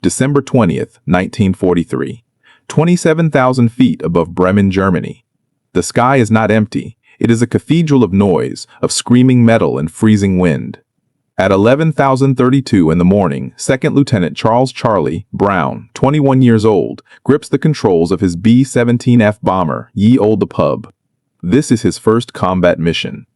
December 20th, 1943. 27,000 feet above Bremen, Germany. The sky is not empty. It is a cathedral of noise, of screaming metal and freezing wind. At 11,032 in the morning, Second Lieutenant Charles Charlie Brown, 21 years old, grips the controls of his B-17F bomber, Ye Olde Pub. This is his first combat mission.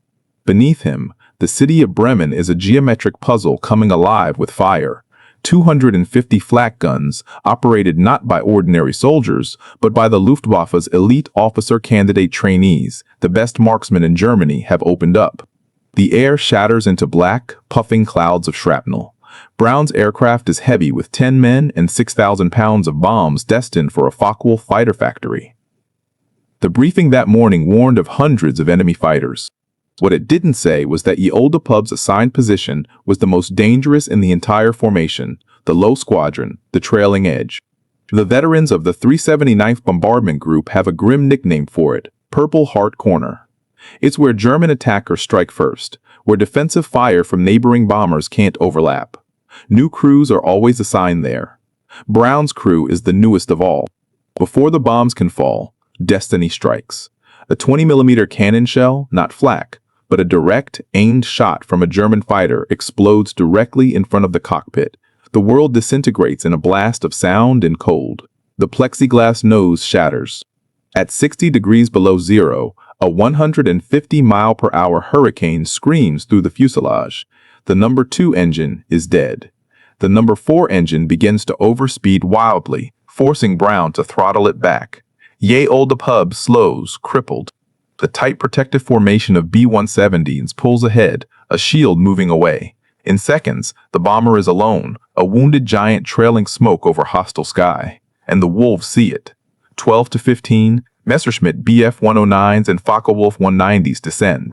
Beneath him, the city of Bremen is a geometric puzzle coming alive with fire. 250 flak guns, operated not by ordinary soldiers, but by the Luftwaffe's elite officer candidate trainees, the best marksmen in Germany, have opened up. The air shatters into black, puffing clouds of shrapnel. Brown's aircraft is heavy with 10 men and 6,000 pounds of bombs destined for a factual fighter factory. The briefing that morning warned of hundreds of enemy fighters. What it didn't say was that Ye Olde Pub's assigned position was the most dangerous in the entire formation, the low squadron, the trailing edge. The veterans of the 379th Bombardment Group have a grim nickname for it, Purple Heart Corner. It's where German attackers strike first, where defensive fire from neighboring bombers can't overlap. New crews are always assigned there. Brown's crew is the newest of all. Before the bombs can fall, destiny strikes. A 20mm cannon shell, not flak, but a direct, aimed shot from a German fighter explodes directly in front of the cockpit. The world disintegrates in a blast of sound and cold. The plexiglass nose shatters. At 60 degrees below zero, a 150-mile-per-hour hurricane screams through the fuselage. The number 2 engine is dead. The number 4 engine begins to overspeed wildly, forcing Brown to throttle it back. Ye Olde Pub slows, crippled. The tight protective formation of B-117s pulls ahead, a shield moving away. In seconds, the bomber is alone, a wounded giant trailing smoke over hostile sky. And the wolves see it. 12 to 15, Messerschmitt Bf-109s and Focke-Wulf 190s descend.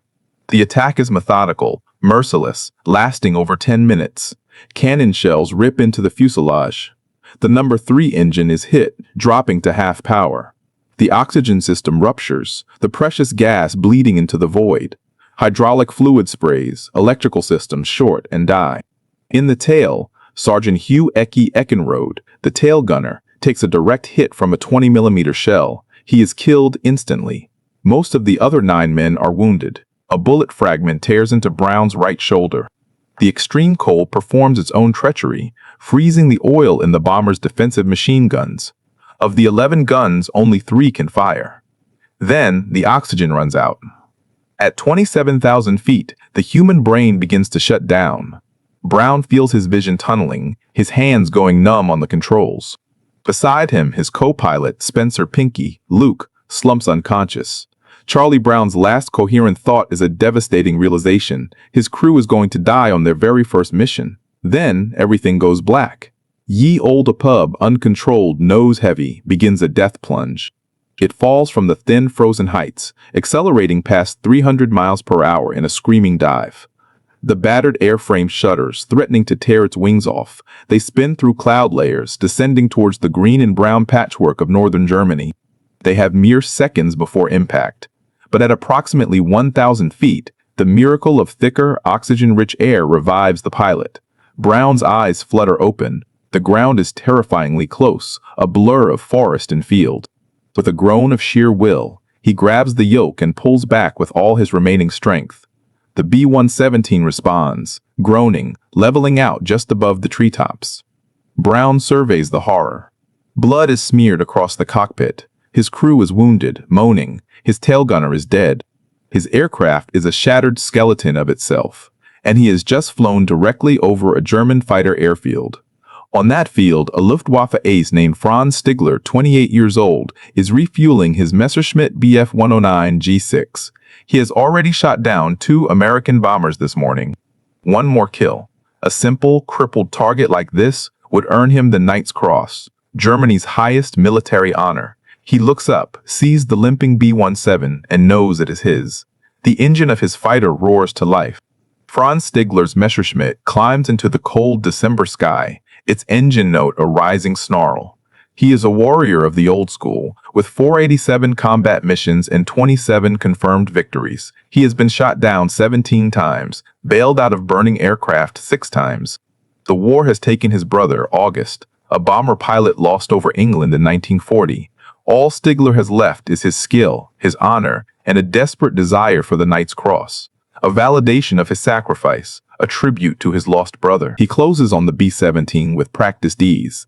The attack is methodical, merciless, lasting over 10 minutes. Cannon shells rip into the fuselage. The number 3 engine is hit, dropping to half power. The oxygen system ruptures, the precious gas bleeding into the void. Hydraulic fluid sprays, electrical systems short and die. In the tail, Sergeant Hugh Ecke Eckenrode, the tail gunner, takes a direct hit from a 20mm shell. He is killed instantly. Most of the other 9 men are wounded. A bullet fragment tears into Brown's right shoulder. The extreme cold performs its own treachery, freezing the oil in the bomber's defensive machine guns. Of the 11 guns, only 3 can fire. Then, the oxygen runs out. At 27,000 feet, the human brain begins to shut down. Brown feels his vision tunneling, his hands going numb on the controls. Beside him, his co-pilot, Spencer Pinky, Luke, slumps unconscious. Charlie Brown's last coherent thought is a devastating realization. His crew is going to die on their very first mission. Then, everything goes black. Ye Olde Pub, uncontrolled, nose-heavy, begins a death plunge. It falls from the thin, frozen heights, accelerating past 300 miles per hour in a screaming dive. The battered airframe shudders, threatening to tear its wings off. They spin through cloud layers, descending towards the green and brown patchwork of northern Germany. They have mere seconds before impact. But at approximately 1,000 feet, the miracle of thicker, oxygen-rich air revives the pilot. Brown's eyes flutter open. The ground is terrifyingly close, a blur of forest and field. With a groan of sheer will, he grabs the yoke and pulls back with all his remaining strength. The B-117 responds, groaning, leveling out just above the treetops. Brown surveys the horror. Blood is smeared across the cockpit. His crew is wounded, moaning. His tail gunner is dead. His aircraft is a shattered skeleton of itself, and he has just flown directly over a German fighter airfield. On that field, a Luftwaffe ace named Franz Stigler, 28 years old, is refueling his Messerschmitt Bf-109 G6. He has already shot down 2 American bombers this morning. One more kill. A simple, crippled target like this would earn him the Knight's Cross, Germany's highest military honor. He looks up, sees the limping B-17, and knows it is his. The engine of his fighter roars to life. Franz Stigler's Messerschmitt climbs into the cold December sky, its engine note a rising snarl. He is a warrior of the old school, with 487 combat missions and 27 confirmed victories. He has been shot down 17 times, bailed out of burning aircraft 6 times. The war has taken his brother, August, a bomber pilot lost over England in 1940. All Stigler has left is his skill, his honor, and a desperate desire for the Knight's Cross. A validation of his sacrifice, a tribute to his lost brother. He closes on the B-17 with practiced ease.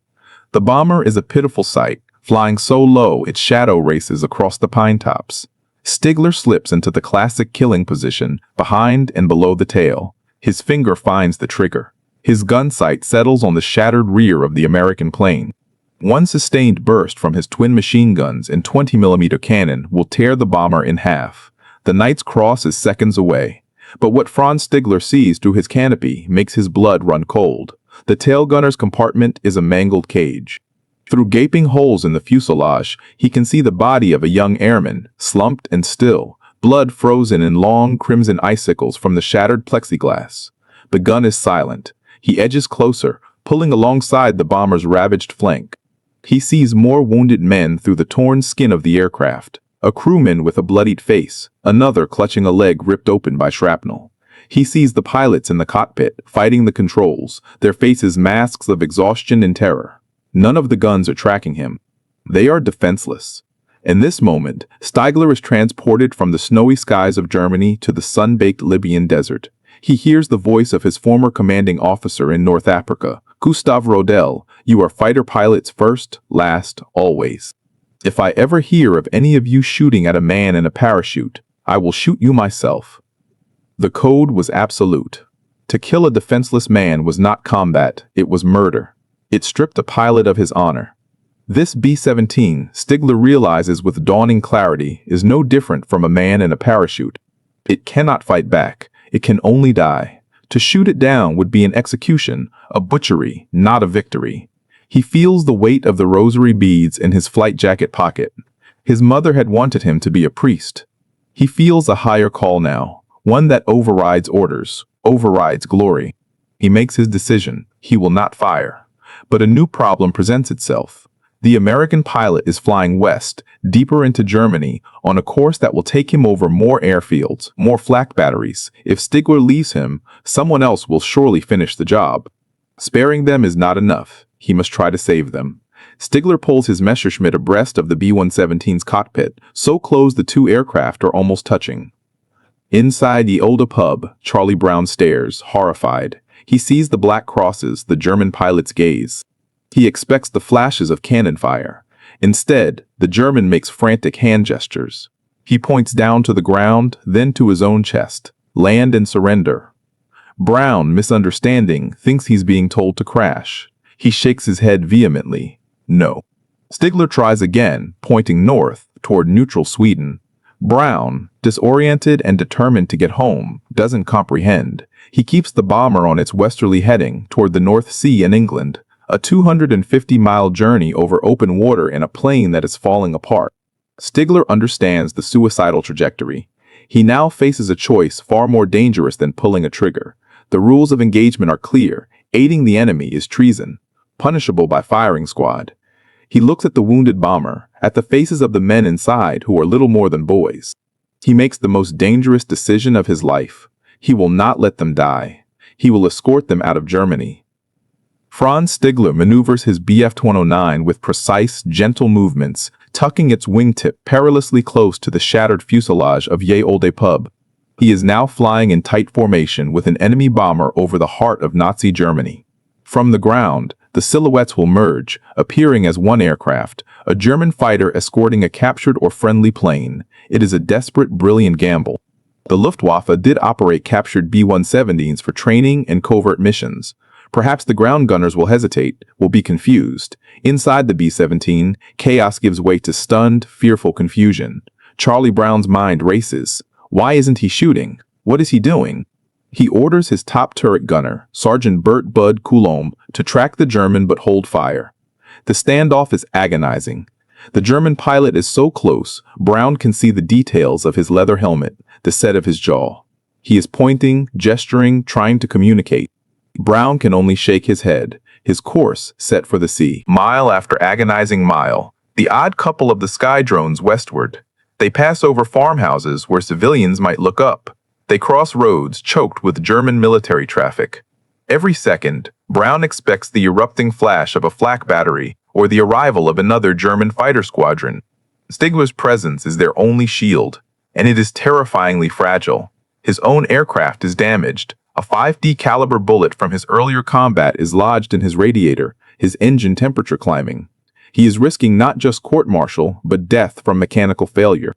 The bomber is a pitiful sight, flying so low its shadow races across the pine tops. Stigler slips into the classic killing position, behind and below the tail. His finger finds the trigger. His gun sight settles on the shattered rear of the American plane. One sustained burst from his twin machine guns and 20mm cannon will tear the bomber in half. The Knight's Cross is seconds away. But what Franz Stigler sees through his canopy makes his blood run cold. The tail gunner's compartment is a mangled cage. Through gaping holes in the fuselage, he can see the body of a young airman, slumped and still, blood frozen in long crimson icicles from the shattered plexiglass. The gun is silent. He edges closer, pulling alongside the bomber's ravaged flank. He sees more wounded men through the torn skin of the aircraft. A crewman with a bloodied face, another clutching a leg ripped open by shrapnel. He sees the pilots in the cockpit, fighting the controls, their faces masks of exhaustion and terror. None of the guns are tracking him. They are defenseless. In this moment, Stigler is transported from the snowy skies of Germany to the sun-baked Libyan desert. He hears the voice of his former commanding officer in North Africa, Gustav Rodel. "You are fighter pilots first, last, always. If I ever hear of any of you shooting at a man in a parachute, I will shoot you myself." The code was absolute. To kill a defenseless man was not combat, it was murder. It stripped a pilot of his honor. This B-17, Stigler realizes with dawning clarity, is no different from a man in a parachute. It cannot fight back. It can only die. To shoot it down would be an execution, a butchery, not a victory. He feels the weight of the rosary beads in his flight jacket pocket. His mother had wanted him to be a priest. He feels a higher call now, one that overrides orders, overrides glory. He makes his decision. He will not fire. But a new problem presents itself. The American pilot is flying west, deeper into Germany, on a course that will take him over more airfields, more flak batteries. If Stigler leaves him, someone else will surely finish the job. Sparing them is not enough. He must try to save them. Stigler pulls his Messerschmitt abreast of the B-117's cockpit, so close the two aircraft are almost touching. Inside the Olda pub, Charlie Brown stares, horrified. He sees the black crosses, the German pilot's gaze. He expects the flashes of cannon fire. Instead, the German makes frantic hand gestures. He points down to the ground, then to his own chest. Land and surrender. Brown, misunderstanding, thinks he's being told to crash. He shakes his head vehemently. No. Stigler tries again, pointing north, toward neutral Sweden. Brown, disoriented and determined to get home, doesn't comprehend. He keeps the bomber on its westerly heading toward the North Sea and England, a 250-mile journey over open water in a plane that is falling apart. Stigler understands the suicidal trajectory. He now faces a choice far more dangerous than pulling a trigger. The rules of engagement are clear. Aiding the enemy is treason, punishable by firing squad. He looks at the wounded bomber, at the faces of the men inside who are little more than boys. He makes the most dangerous decision of his life. He will not let them die. He will escort them out of Germany. Franz Stigler maneuvers his Bf-109 with precise, gentle movements, tucking its wingtip perilously close to the shattered fuselage of Ye Olde pub. He is now flying in tight formation with an enemy bomber over the heart of Nazi Germany. From the ground, the silhouettes will merge, appearing as one aircraft, a German fighter escorting a captured or friendly plane. It is a desperate, brilliant gamble. The Luftwaffe did operate captured B-117s for training and covert missions. Perhaps the ground gunners will hesitate, will be confused. Inside the B-17, chaos gives way to stunned, fearful confusion. Charlie Brown's mind races. Why isn't he shooting? What is he doing? He orders his top turret gunner, Sergeant Bert Bud Coulomb, to track the German but hold fire. The standoff is agonizing. The German pilot is so close, Brown can see the details of his leather helmet, the set of his jaw. He is pointing, gesturing, trying to communicate. Brown can only shake his head, his course set for the sea. Mile after agonizing mile, the odd couple of the sky drones westward. They pass over farmhouses where civilians might look up. They cross roads choked with German military traffic. Every second, Brown expects the erupting flash of a flak battery or the arrival of another German fighter squadron. Stigler's presence is their only shield, and it is terrifyingly fragile. His own aircraft is damaged. A 5D caliber bullet from his earlier combat is lodged in his radiator, his engine temperature climbing. He is risking not just court-martial, but death from mechanical failure.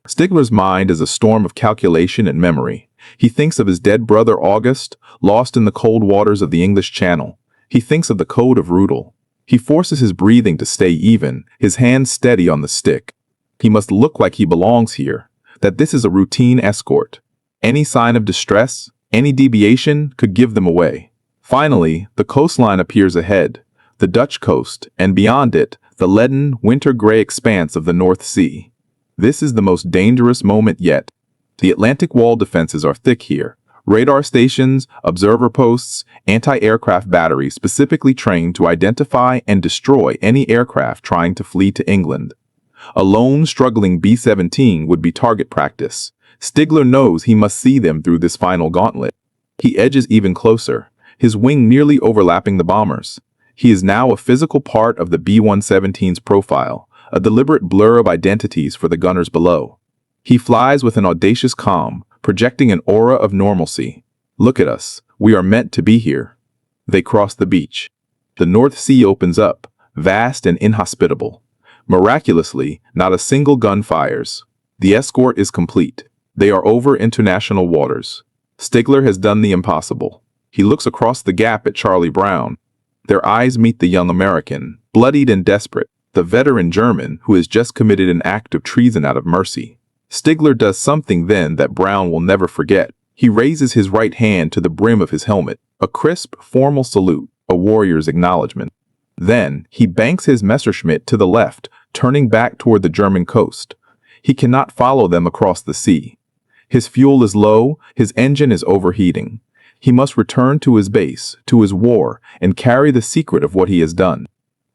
Stigler's mind is a storm of calculation and memory. He thinks of his dead brother August, lost in the cold waters of the English Channel. He thinks of the code of Rudel. He forces his breathing to stay even, his hands steady on the stick. He must look like he belongs here, that this is a routine escort. Any sign of distress, any deviation could give them away. Finally, the coastline appears ahead, the Dutch coast, and beyond it, the leaden, winter-gray expanse of the North Sea. This is the most dangerous moment yet. The Atlantic wall defenses are thick here. Radar stations, observer posts, anti-aircraft batteries specifically trained to identify and destroy any aircraft trying to flee to England. A lone, struggling B-17 would be target practice. Stigler knows he must see them through this final gauntlet. He edges even closer, his wing nearly overlapping the bombers. He is now a physical part of the B-117's profile, a deliberate blur of identities for the gunners below. He flies with an audacious calm, projecting an aura of normalcy. Look at us. We are meant to be here. They cross the beach. The North Sea opens up, vast and inhospitable. Miraculously, not a single gun fires. The escort is complete. They are over international waters. Stigler has done the impossible. He looks across the gap at Charlie Brown. Their eyes meet the young American, bloodied and desperate, the veteran German who has just committed an act of treason out of mercy. Stigler does something then that Brown will never forget. He raises his right hand to the brim of his helmet, a crisp, formal salute, a warrior's acknowledgement. Then, he banks his Messerschmitt to the left, turning back toward the German coast. He cannot follow them across the sea. His fuel is low, his engine is overheating. He must return to his base, to his war, and carry the secret of what he has done.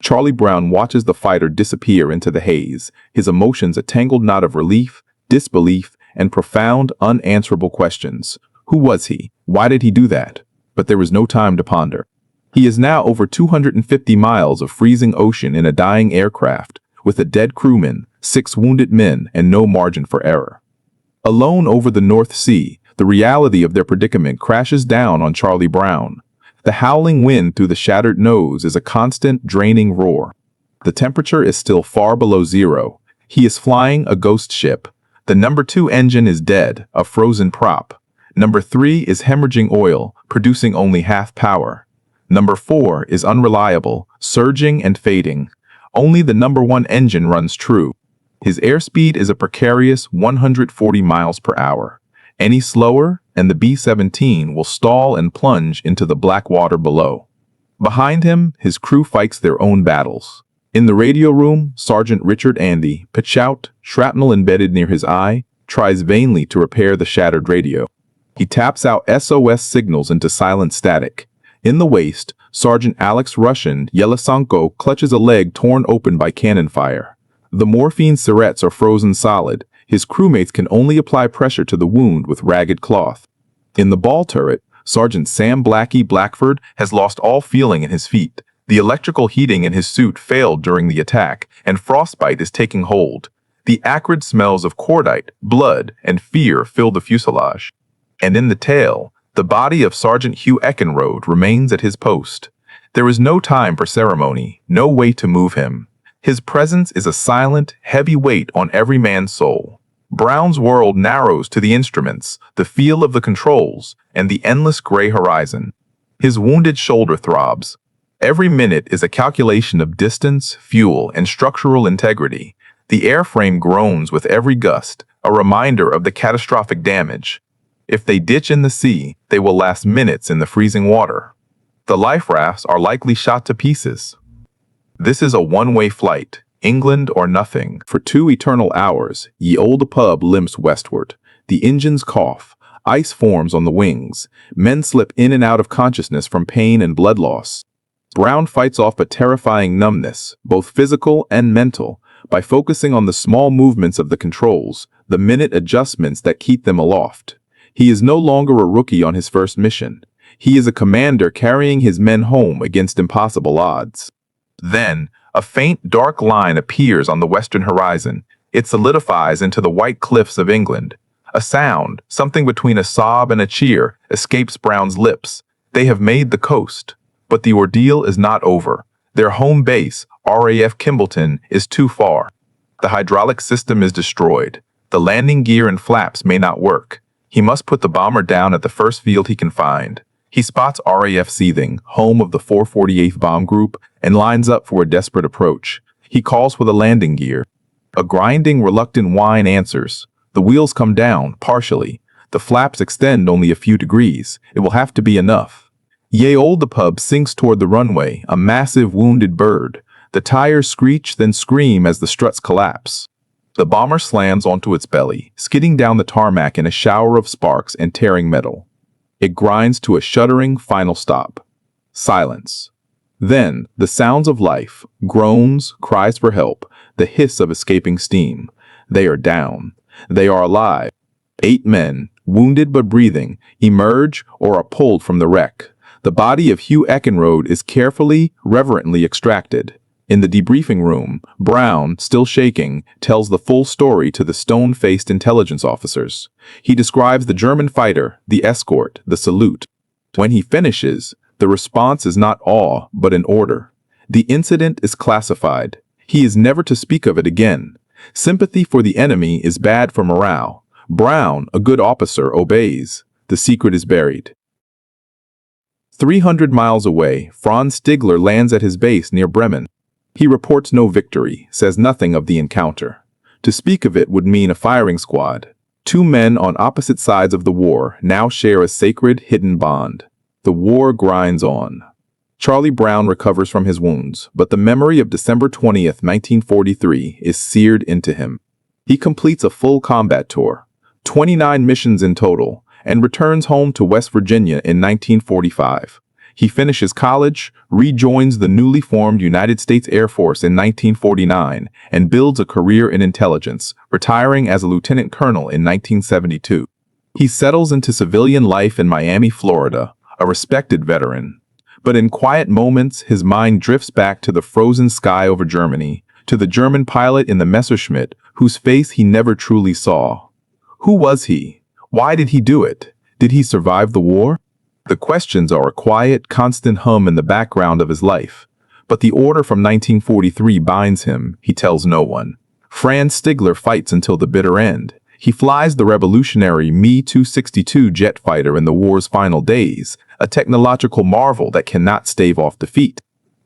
Charlie Brown watches the fighter disappear into the haze, his emotions a tangled knot of relief, disbelief, and profound, unanswerable questions. Who was he? Why did he do that? But there was no time to ponder. He is now over 250 miles of freezing ocean in a dying aircraft, with a dead crewman, 6 wounded men, and no margin for error. Alone over the North Sea, the reality of their predicament crashes down on Charlie Brown. The howling wind through the shattered nose is a constant, draining roar. The temperature is still far below zero. He is flying a ghost ship. The number 2 engine is dead, a frozen prop. Number 3 is hemorrhaging oil, producing only half power. Number 4 is unreliable, surging and fading. Only the number 1 engine runs true. His airspeed is a precarious 140 miles per hour. Any slower, and the B-17 will stall and plunge into the black water below. Behind him, his crew fights their own battles. In the radio room, Sergeant Richard Andy, pitch out, shrapnel embedded near his eye, tries vainly to repair the shattered radio. He taps out SOS signals into silent static. In the waist, Sergeant Alex Russian Yelesanko clutches a leg torn open by cannon fire. The morphine syrettes are frozen solid. His crewmates can only apply pressure to the wound with ragged cloth. In the ball turret, Sergeant Sam Blackie Blackford has lost all feeling in his feet. The electrical heating in his suit failed during the attack, and frostbite is taking hold. The acrid smells of cordite, blood, and fear fill the fuselage. And in the tail, the body of Sergeant Hugh Eckenrode remains at his post. There is no time for ceremony, no way to move him. His presence is a silent, heavy weight on every man's soul. Brown's world narrows to the instruments, the feel of the controls, and the endless gray horizon. His wounded shoulder throbs. Every minute is a calculation of distance, fuel, and structural integrity. The airframe groans with every gust, a reminder of the catastrophic damage. If they ditch in the sea, they will last minutes in the freezing water. The life rafts are likely shot to pieces. This is a one-way flight, England or nothing. For 2 eternal hours, ye olde pub limps westward. The engines cough. Ice forms on the wings. Men slip in and out of consciousness from pain and blood loss. Brown fights off a terrifying numbness, both physical and mental, by focusing on the small movements of the controls, the minute adjustments that keep them aloft. He is no longer a rookie on his first mission. He is a commander carrying his men home against impossible odds. Then, a faint dark line appears on the western horizon. It solidifies into the white cliffs of England. A sound, something between a sob and a cheer, escapes Brown's lips. They have made the coast. But the ordeal is not over. Their home base, RAF Kimballton, is too far. The hydraulic system is destroyed. The landing gear and flaps may not work. He must put the bomber down at the first field he can find. He spots RAF Seething, home of the 448th Bomb Group, and lines up for a desperate approach. He calls for the landing gear. A grinding, reluctant whine answers. The wheels come down, partially. The flaps extend only a few degrees. It will have to be enough. Ye Olde the pub sinks toward the runway, a massive wounded bird. The tires screech, then scream as the struts collapse. The bomber slams onto its belly, skidding down the tarmac in a shower of sparks and tearing metal. It grinds to a shuddering final stop. Silence. Then, the sounds of life, groans, cries for help, the hiss of escaping steam. They are down. They are alive. 8 men, wounded but breathing, emerge or are pulled from the wreck. The body of Hugh Eckenrode is carefully, reverently extracted. In the debriefing room, Brown, still shaking, tells the full story to the stone-faced intelligence officers. He describes the German fighter, the escort, the salute. When he finishes, the response is not awe, but an order. The incident is classified. He is never to speak of it again. Sympathy for the enemy is bad for morale. Brown, a good officer, obeys. The secret is buried. 300 miles away, Franz Stigler lands at his base near Bremen. He reports no victory, says nothing of the encounter. To speak of it would mean a firing squad. 2 men on opposite sides of the war now share a sacred, hidden bond. The war grinds on. Charlie Brown recovers from his wounds, but the memory of December 20th, 1943 is seared into him. He completes a full combat tour, 29 missions in total, and returns home to West Virginia in 1945. He finishes college, rejoins the newly formed United States Air Force in 1949, and builds a career in intelligence, retiring as a lieutenant colonel in 1972. He settles into civilian life in Miami, Florida, a respected veteran. But in quiet moments, his mind drifts back to the frozen sky over Germany, to the German pilot in the Messerschmitt, whose face he never truly saw. Who was he? Why did he do it? Did he survive the war? The questions are a quiet, constant hum in the background of his life. But the order from 1943 binds him, he tells no one. Franz Stigler fights until the bitter end. He flies the revolutionary Me-262 jet fighter in the war's final days, a technological marvel that cannot stave off defeat.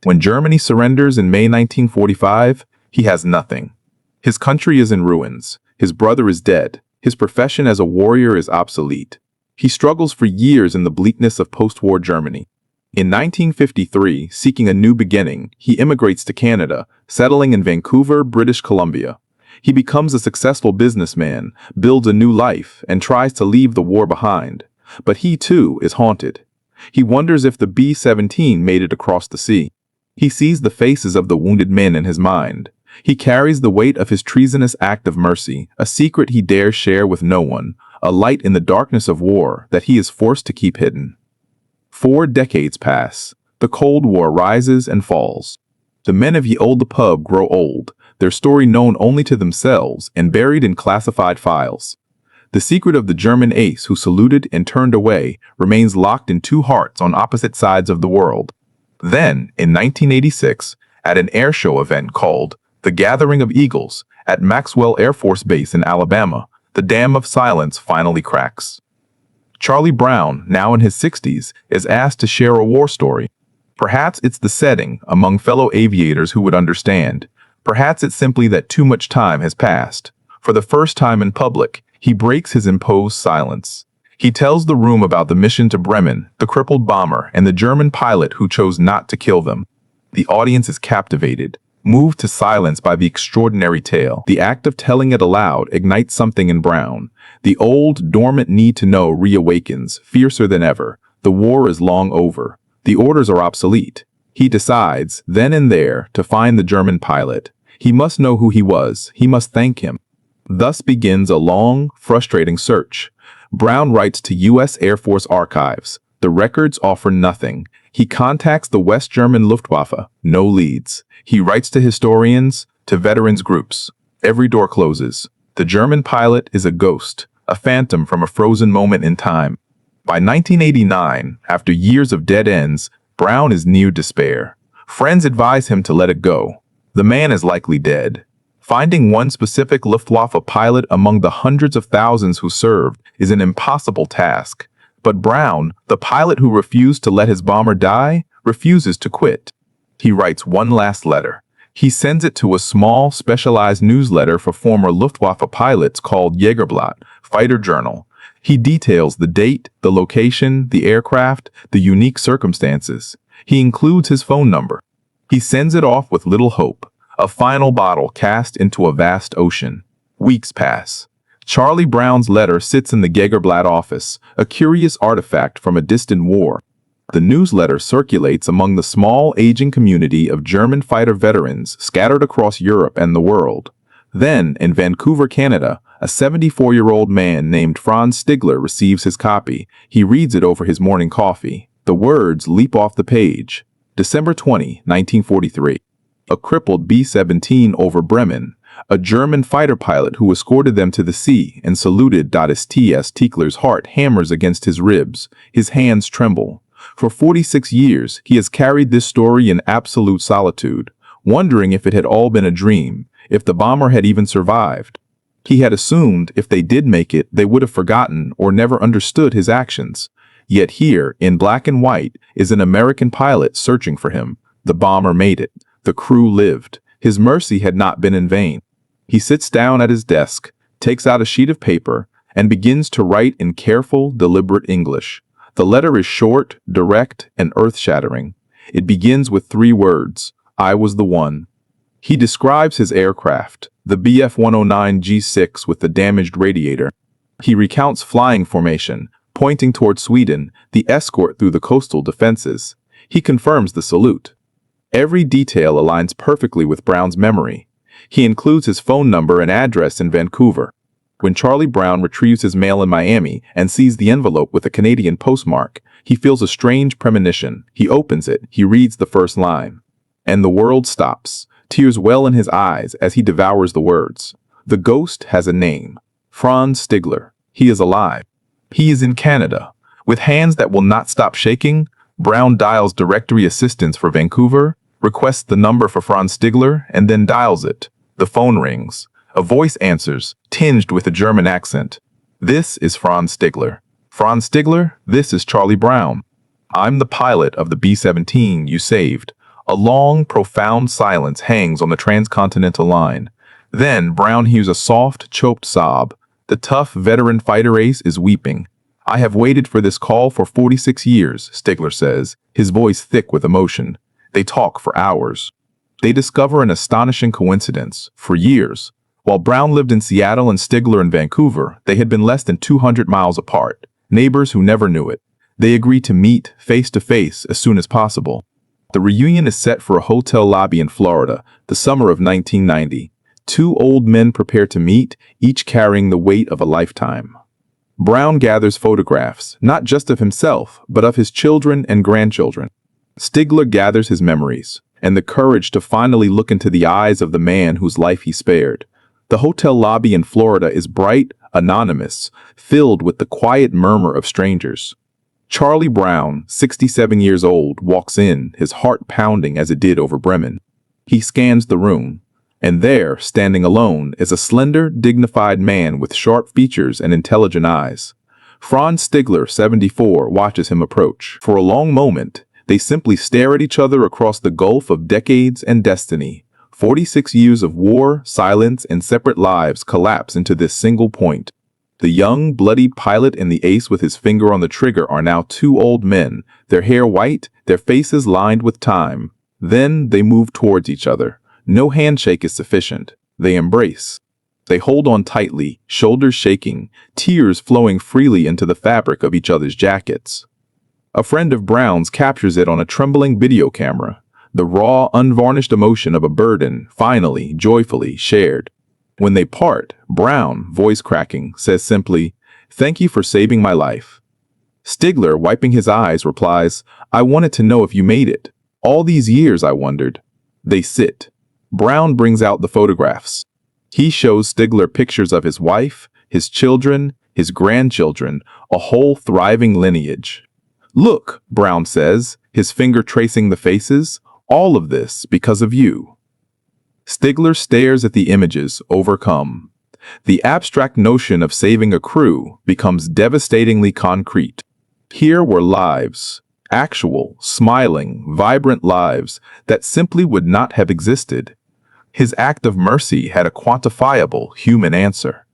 When Germany surrenders in May 1945, he has nothing. His country is in ruins. His brother is dead. His profession as a warrior is obsolete. He struggles for years in the bleakness of post-war Germany. In 1953, seeking a new beginning, he immigrates to Canada, settling in Vancouver, British Columbia. He becomes a successful businessman, builds a new life, and tries to leave the war behind. But he, too, is haunted. He wonders if the B-17 made it across the sea. He sees the faces of the wounded men in his mind. He carries the weight of his treasonous act of mercy, a secret he dares share with no one, a light in the darkness of war that he is forced to keep hidden. 4 decades pass. The Cold War rises and falls. The men of Ye Olde the pub grow old, their story known only to themselves and buried in classified files. The secret of the German ace who saluted and turned away remains locked in 2 hearts on opposite sides of the world. Then, in 1986, at an airshow event called The Gathering of Eagles at Maxwell Air Force Base in Alabama, the dam of silence finally cracks. Charlie Brown, now in his 60s, is asked to share a war story. Perhaps it's the setting among fellow aviators who would understand. Perhaps it's simply that too much time has passed. For the first time in public, he breaks his imposed silence. He tells the room about the mission to Bremen, the crippled bomber, and the German pilot who chose not to kill them. The audience is captivated, moved to silence by the extraordinary tale. The act of telling it aloud ignites something in Brown. The old, dormant need to know reawakens, fiercer than ever. The war is long over. The orders are obsolete. He decides, then and there, to find the German pilot. He must know who he was. He must thank him. Thus begins a long, frustrating search. Brown writes to U.S. Air Force Archives, The records offer nothing. He contacts the West German Luftwaffe, no leads. He writes to historians, to veterans groups. Every door closes. The German pilot is a ghost, a phantom from a frozen moment in time. By 1989, after years of dead ends, Brown is near despair. Friends advise him to let it go. The man is likely dead. Finding one specific Luftwaffe pilot among the hundreds of thousands who served is an impossible task. But Brown, the pilot who refused to let his bomber die, refuses to quit. He writes one last letter. He sends it to a small, specialized newsletter for former Luftwaffe pilots called Jägerblatt, Fighter Journal. He details the date, the location, the aircraft, the unique circumstances. He includes his phone number. He sends it off with little hope, a final bottle cast into a vast ocean. Weeks pass. Charlie Brown's letter sits in the Jägerblatt office, a curious artifact from a distant war. The newsletter circulates among the small, aging community of German fighter veterans scattered across Europe and the world. Then, in Vancouver, Canada, a 74-year-old man named Franz Stigler receives his copy. He reads it over his morning coffee. The words leap off the page. December 20, 1943. A crippled B-17 over Bremen. A German fighter pilot who escorted them to the sea and saluted. St. Tickler's heart hammers against his ribs. His hands tremble. For 46 years, he has carried this story in absolute solitude, wondering if it had all been a dream, if the bomber had even survived. He had assumed if they did make it, they would have forgotten or never understood his actions. Yet here, in black and white, is an American pilot searching for him. The bomber made it. The crew lived. His mercy had not been in vain. He sits down at his desk, takes out a sheet of paper, and begins to write in careful, deliberate English. The letter is short, direct, and earth-shattering. It begins with 3 words, "I was the one." He describes his aircraft, the Bf-109 G6 with the damaged radiator. He recounts flying formation, pointing toward Sweden, the escort through the coastal defenses. He confirms the salute. Every detail aligns perfectly with Brown's memory. He includes his phone number and address in Vancouver. When Charlie Brown retrieves his mail in Miami and sees the envelope with a Canadian postmark, he feels a strange premonition. He opens it. He reads the first line. And the world stops. Tears well in his eyes as he devours the words. The ghost has a name. Franz Stigler. He is alive. He is in Canada. With hands that will not stop shaking, Brown dials directory assistance for Vancouver, requests the number for Franz Stigler, and then dials it. The phone rings. A voice answers, tinged with a German accent. This is Franz Stigler. Franz Stigler, this is Charlie Brown. I'm the pilot of the B-17 you saved. A long, profound silence hangs on the transcontinental line. Then Brown hears a soft, choked sob. The tough veteran fighter ace is weeping. I have waited for this call for 46 years, Stigler says, his voice thick with emotion. They talk for hours. They discover an astonishing coincidence. For years, while Brown lived in Seattle and Stigler in Vancouver, they had been less than 200 miles apart, neighbors who never knew it. They agreed to meet face to face as soon as possible. The reunion is set for a hotel lobby in Florida, the summer of 1990. 2 old men prepare to meet, each carrying the weight of a lifetime. Brown gathers photographs, not just of himself, but of his children and grandchildren. Stigler gathers his memories, and the courage to finally look into the eyes of the man whose life he spared. The hotel lobby in Florida is bright, anonymous, filled with the quiet murmur of strangers. Charlie Brown, 67 years old, walks in, his heart pounding as it did over Bremen. He scans the room, and there, standing alone, is a slender, dignified man with sharp features and intelligent eyes. Franz Stigler, 74, watches him approach. For a long moment, they simply stare at each other across the gulf of decades and destiny. 46 years of war, silence, and separate lives collapse into this single point. The young, bloody pilot and the ace with his finger on the trigger are now 2 old men, their hair white, their faces lined with time. Then they move towards each other. No handshake is sufficient. They embrace. They hold on tightly, shoulders shaking, tears flowing freely into the fabric of each other's jackets. A friend of Brown's captures it on a trembling video camera. The raw, unvarnished emotion of a burden, finally, joyfully shared. When they part, Brown, voice cracking, says simply, "Thank you for saving my life." Stigler, wiping his eyes, replies, "I wanted to know if you made it. All these years I wondered." They sit. Brown brings out the photographs. He shows Stigler pictures of his wife, his children, his grandchildren, a whole thriving lineage. "Look," Brown says, his finger tracing the faces, "all of this because of you." Stigler stares at the images, overcome. The abstract notion of saving a crew becomes devastatingly concrete. Here were lives, actual, smiling, vibrant lives that simply would not have existed. His act of mercy had a quantifiable human answer.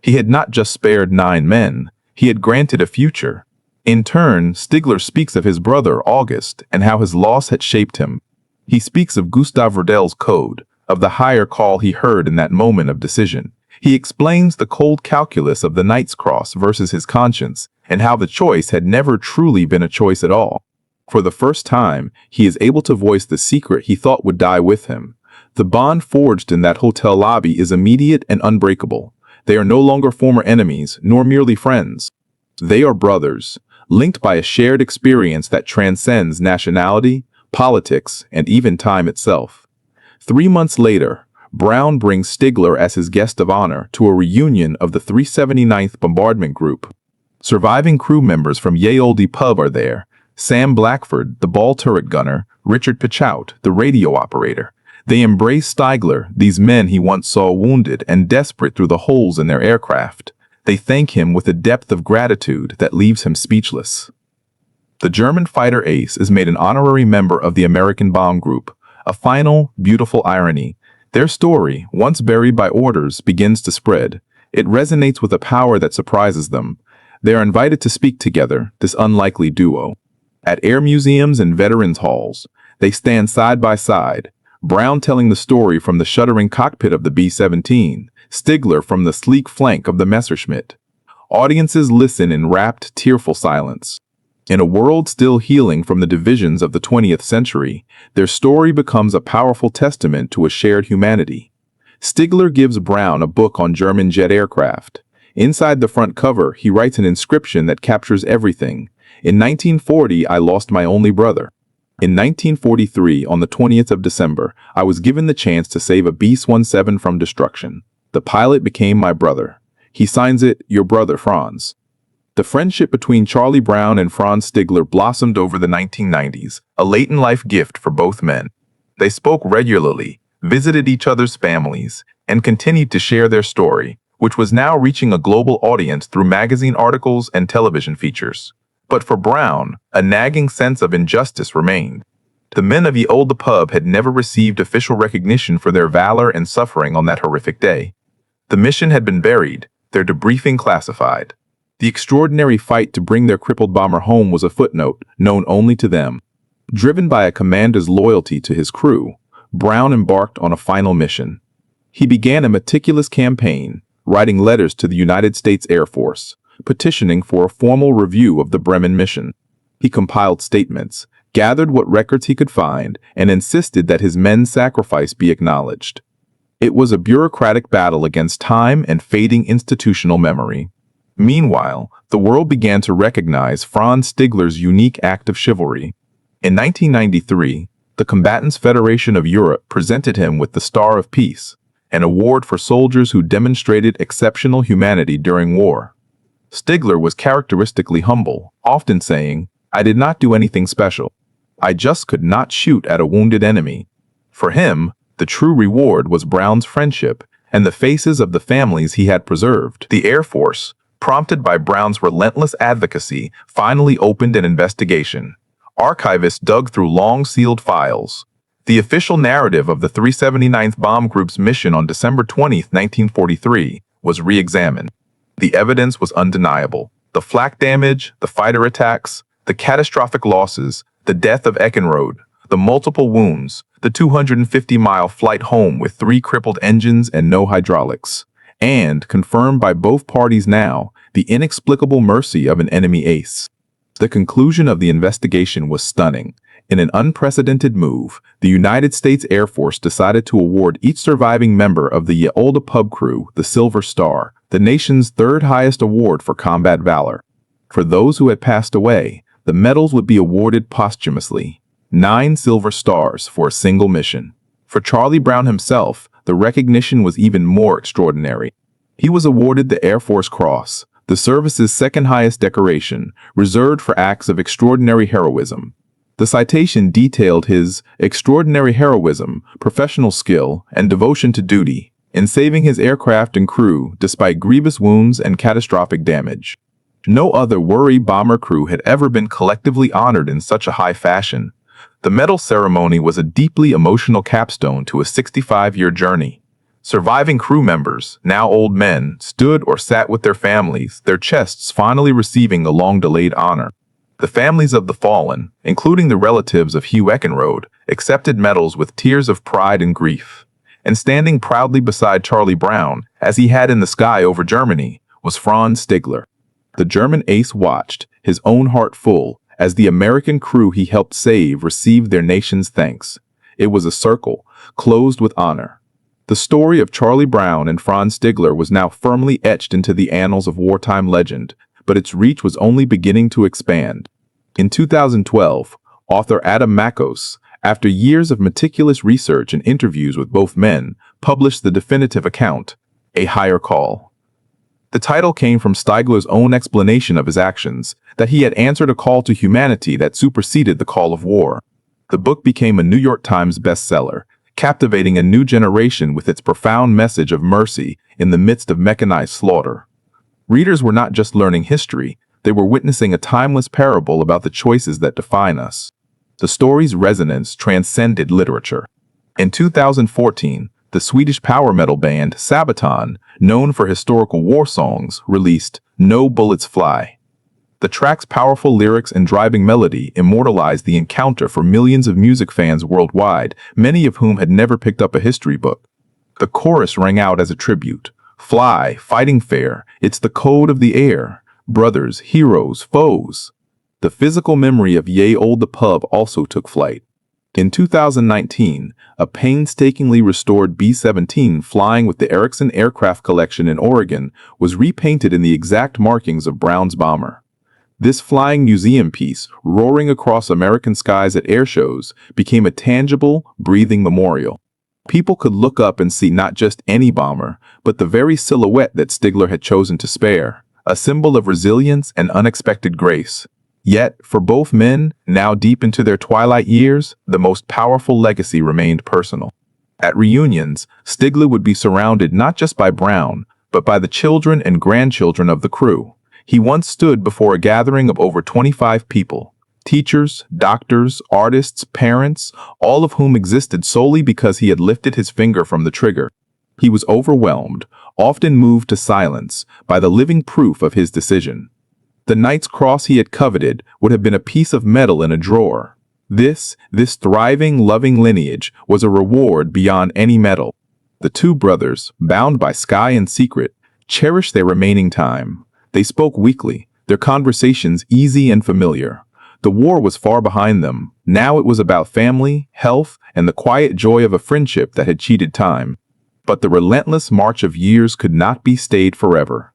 He had not just spared 9 men, he had granted a future. In turn, Stigler speaks of his brother, August, and how his loss had shaped him. He speaks of Gustav Rodel's code, of the higher call he heard in that moment of decision. He explains the cold calculus of the Knight's Cross versus his conscience, and how the choice had never truly been a choice at all. For the first time, he is able to voice the secret he thought would die with him. The bond forged in that hotel lobby is immediate and unbreakable. They are no longer former enemies, nor merely friends. They are brothers, linked by a shared experience that transcends nationality, politics, and even time itself. 3 months later, Brown brings Stigler as his guest of honor to a reunion of the 379th Bombardment Group. Surviving crew members from Ye Olde Pub are there: Sam Blackford, the ball turret gunner, Richard Pichout, the radio operator. They embrace Stigler, these men he once saw wounded and desperate through the holes in their aircraft. They thank him with a depth of gratitude that leaves him speechless. The German fighter ace is made an honorary member of the American bomb group, a final, beautiful irony. Their story, once buried by orders, begins to spread. It resonates with a power that surprises them. They are invited to speak together, this unlikely duo. At air museums and veterans' halls, they stand side by side, Brown telling the story from the shuddering cockpit of the B-17, Stigler from the sleek flank of the Messerschmitt. Audiences listen in rapt, tearful silence. In a world still healing from the divisions of the 20th century, their story becomes a powerful testament to a shared humanity. Stigler gives Brown a book on German jet aircraft. Inside the front cover, he writes an inscription that captures everything. "In 1940, I lost my only brother. In 1943, on the 20th of December, I was given the chance to save a B-17 from destruction. The pilot became my brother." He signs it, "Your brother, Franz." The friendship between Charlie Brown and Franz Stigler blossomed over the 1990s, a late-in-life gift for both men. They spoke regularly, visited each other's families, and continued to share their story, which was now reaching a global audience through magazine articles and television features. But for Brown, a nagging sense of injustice remained. The men of Ye Olde Pub had never received official recognition for their valor and suffering on that horrific day. The mission had been buried, their debriefing classified. The extraordinary fight to bring their crippled bomber home was a footnote, known only to them. Driven by a commander's loyalty to his crew, Brown embarked on a final mission. He began a meticulous campaign, writing letters to the United States Air Force, petitioning for a formal review of the Bremen mission. He compiled statements, gathered what records he could find, and insisted that his men's sacrifice be acknowledged. It was a bureaucratic battle against time and fading institutional memory. Meanwhile, the world began to recognize Franz Stigler's unique act of chivalry. In 1993, the Combatants Federation of Europe presented him with the Star of Peace, an award for soldiers who demonstrated exceptional humanity during war. Stigler was characteristically humble, often saying, "I did not do anything special. I just could not shoot at a wounded enemy." For him, the true reward was Brown's friendship and the faces of the families he had preserved. The Air Force, prompted by Brown's relentless advocacy, finally opened an investigation. Archivists dug through long-sealed files. The official narrative of the 379th Bomb Group's mission on December 20, 1943, was re-examined. The evidence was undeniable. The flak damage, the fighter attacks, the catastrophic losses, the death of Eckenrode, the multiple wounds, the 250-mile flight home with 3 crippled engines and no hydraulics. And, confirmed by both parties now, the inexplicable mercy of an enemy ace. The conclusion of the investigation was stunning. In an unprecedented move, the United States Air Force decided to award each surviving member of the Ye Olde Pub crew the Silver Star, the nation's 3rd highest award for combat valor. For those who had passed away, the medals would be awarded posthumously. 9 silver stars for a single mission. For Charlie Brown himself, the recognition was even more extraordinary. He was awarded the Air Force Cross, the service's second highest decoration, reserved for acts of extraordinary heroism. The citation detailed his extraordinary heroism, professional skill, and devotion to duty in saving his aircraft and crew despite grievous wounds and catastrophic damage. No other Worry bomber crew had ever been collectively honored in such a high fashion. The medal ceremony was a deeply emotional capstone to a 65-year journey. Surviving crew members, now old men, stood or sat with their families, their chests finally receiving the long-delayed honor. The families of the fallen, including the relatives of Hugh Eckenrode, accepted medals with tears of pride and grief. And standing proudly beside Charlie Brown, as he had in the sky over Germany, was Franz Stigler. The German ace watched, his own heart full, as the American crew he helped save received their nation's thanks. It was a circle, closed with honor. The story of Charlie Brown and Franz Stigler was now firmly etched into the annals of wartime legend, but its reach was only beginning to expand. In 2012, author Adam Makos, after years of meticulous research and interviews with both men, published the definitive account, A Higher Call. The title came from Stigler's own explanation of his actions, that he had answered a call to humanity that superseded the call of war. The book became a New York Times bestseller, captivating a new generation with its profound message of mercy in the midst of mechanized slaughter. Readers were not just learning history, they were witnessing a timeless parable about the choices that define us. The story's resonance transcended literature. In 2014, the Swedish power metal band Sabaton, known for historical war songs, released No Bullets Fly. The track's powerful lyrics and driving melody immortalized the encounter for millions of music fans worldwide, many of whom had never picked up a history book. The chorus rang out as a tribute. Fly, fighting fair, it's the code of the air. Brothers, heroes, foes. The physical memory of Ye Olde the pub also took flight. In 2019, a painstakingly restored B-17 flying with the Erickson Aircraft Collection in Oregon was repainted in the exact markings of Brown's bomber. This flying museum piece, roaring across American skies at air shows, became a tangible, breathing memorial. People could look up and see not just any bomber, but the very silhouette that Stigler had chosen to spare, a symbol of resilience and unexpected grace. Yet, for both men, now deep into their twilight years, the most powerful legacy remained personal. At reunions, Stigler would be surrounded not just by Brown, but by the children and grandchildren of the crew. He once stood before a gathering of over 25 people, teachers, doctors, artists, parents, all of whom existed solely because he had lifted his finger from the trigger. He was overwhelmed, often moved to silence, by the living proof of his decision. The Knight's Cross he had coveted would have been a piece of metal in a drawer. This thriving, loving lineage was a reward beyond any medal. The two brothers, bound by sky and secret, cherished their remaining time. They spoke weekly, their conversations easy and familiar. The war was far behind them. Now it was about family, health, and the quiet joy of a friendship that had cheated time. But the relentless march of years could not be stayed forever.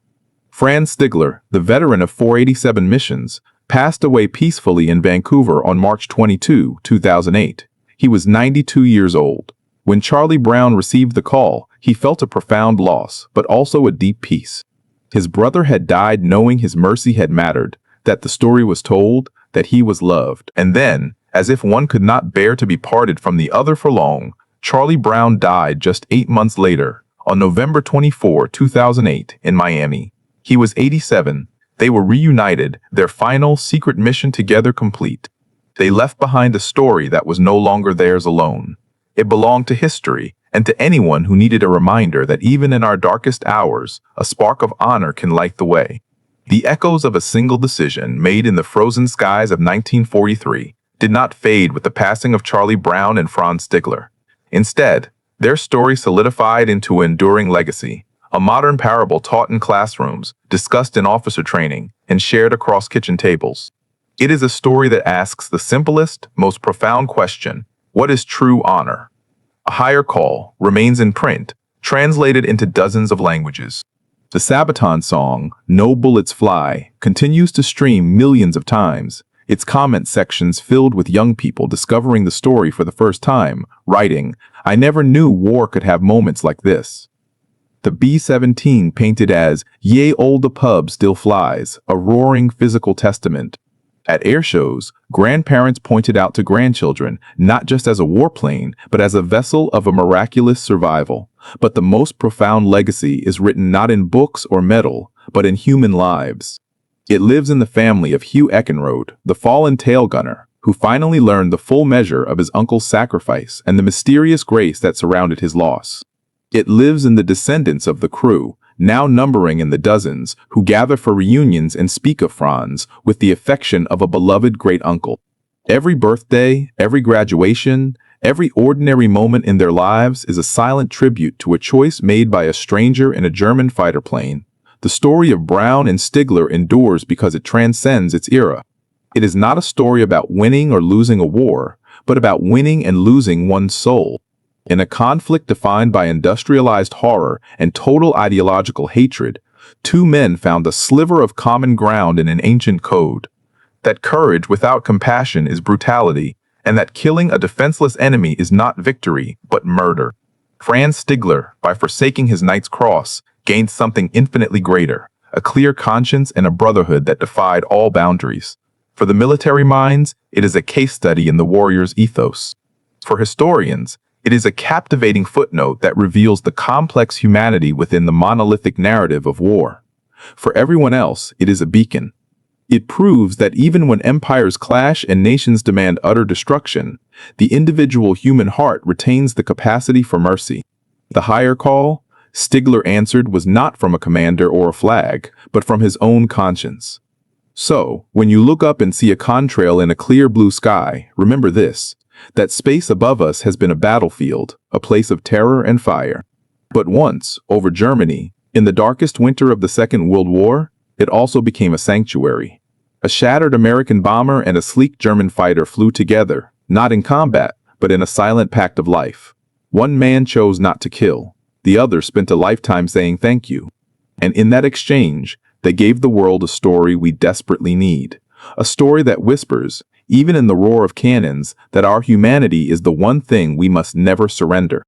Franz Stigler, the veteran of 487 missions, passed away peacefully in Vancouver on March 22, 2008. He was 92 years old. When Charlie Brown received the call, he felt a profound loss, but also a deep peace. His brother had died knowing his mercy had mattered, that the story was told, that he was loved. And then, as if one could not bear to be parted from the other for long, Charlie Brown died just 8 months later, on November 24, 2008, in Miami. He was 87. They were reunited, their final secret mission together complete. They left behind a story that was no longer theirs alone. It belonged to history, and to anyone who needed a reminder that even in our darkest hours, a spark of honor can light the way. The echoes of a single decision made in the frozen skies of 1943 did not fade with the passing of Charlie Brown and Franz Stigler. Instead, their story solidified into an enduring legacy, a modern parable taught in classrooms, discussed in officer training, and shared across kitchen tables. It is a story that asks the simplest, most profound question: what is true honor? A Higher Call remains in print, translated into dozens of languages. The Sabaton song, No Bullets Fly, continues to stream millions of times, its comment sections filled with young people discovering the story for the first time, writing, "I never knew war could have moments like this." The B-17 painted as "Ye Olde Pub Still Flies," a roaring physical testament. At air shows, grandparents pointed out to grandchildren not just as a warplane, but as a vessel of a miraculous survival. But the most profound legacy is written not in books or metal, but in human lives. It lives in the family of Hugh Eckenrode, the fallen tail gunner, who finally learned the full measure of his uncle's sacrifice and the mysterious grace that surrounded his loss. It lives in the descendants of the crew, now numbering in the dozens, who gather for reunions and speak of Franz with the affection of a beloved great-uncle. Every birthday, every graduation, every ordinary moment in their lives is a silent tribute to a choice made by a stranger in a German fighter plane. The story of Brown and Stigler endures because it transcends its era. It is not a story about winning or losing a war, but about winning and losing one's soul. In a conflict defined by industrialized horror and total ideological hatred, two men found a sliver of common ground in an ancient code. That courage without compassion is brutality, and that killing a defenseless enemy is not victory, but murder. Franz Stigler, by forsaking his knight's cross, gained something infinitely greater, a clear conscience and a brotherhood that defied all boundaries. For the military minds, it is a case study in the warrior's ethos. For historians, it is a captivating footnote that reveals the complex humanity within the monolithic narrative of war. For everyone else, it is a beacon. It proves that even when empires clash and nations demand utter destruction, the individual human heart retains the capacity for mercy. The higher call, Stigler answered, was not from a commander or a flag, but from his own conscience. So, when you look up and see a contrail in a clear blue sky, remember this: that space above us has been a battlefield, a place of terror and fire. But once, over Germany, in the darkest winter of the Second World War, it also became a sanctuary. A shattered American bomber and a sleek German fighter flew together, not in combat, but in a silent pact of life. One man chose not to kill. The other spent a lifetime saying thank you. And in that exchange, they gave the world a story we desperately need. A story that whispers, even in the roar of cannons, that our humanity is the one thing we must never surrender.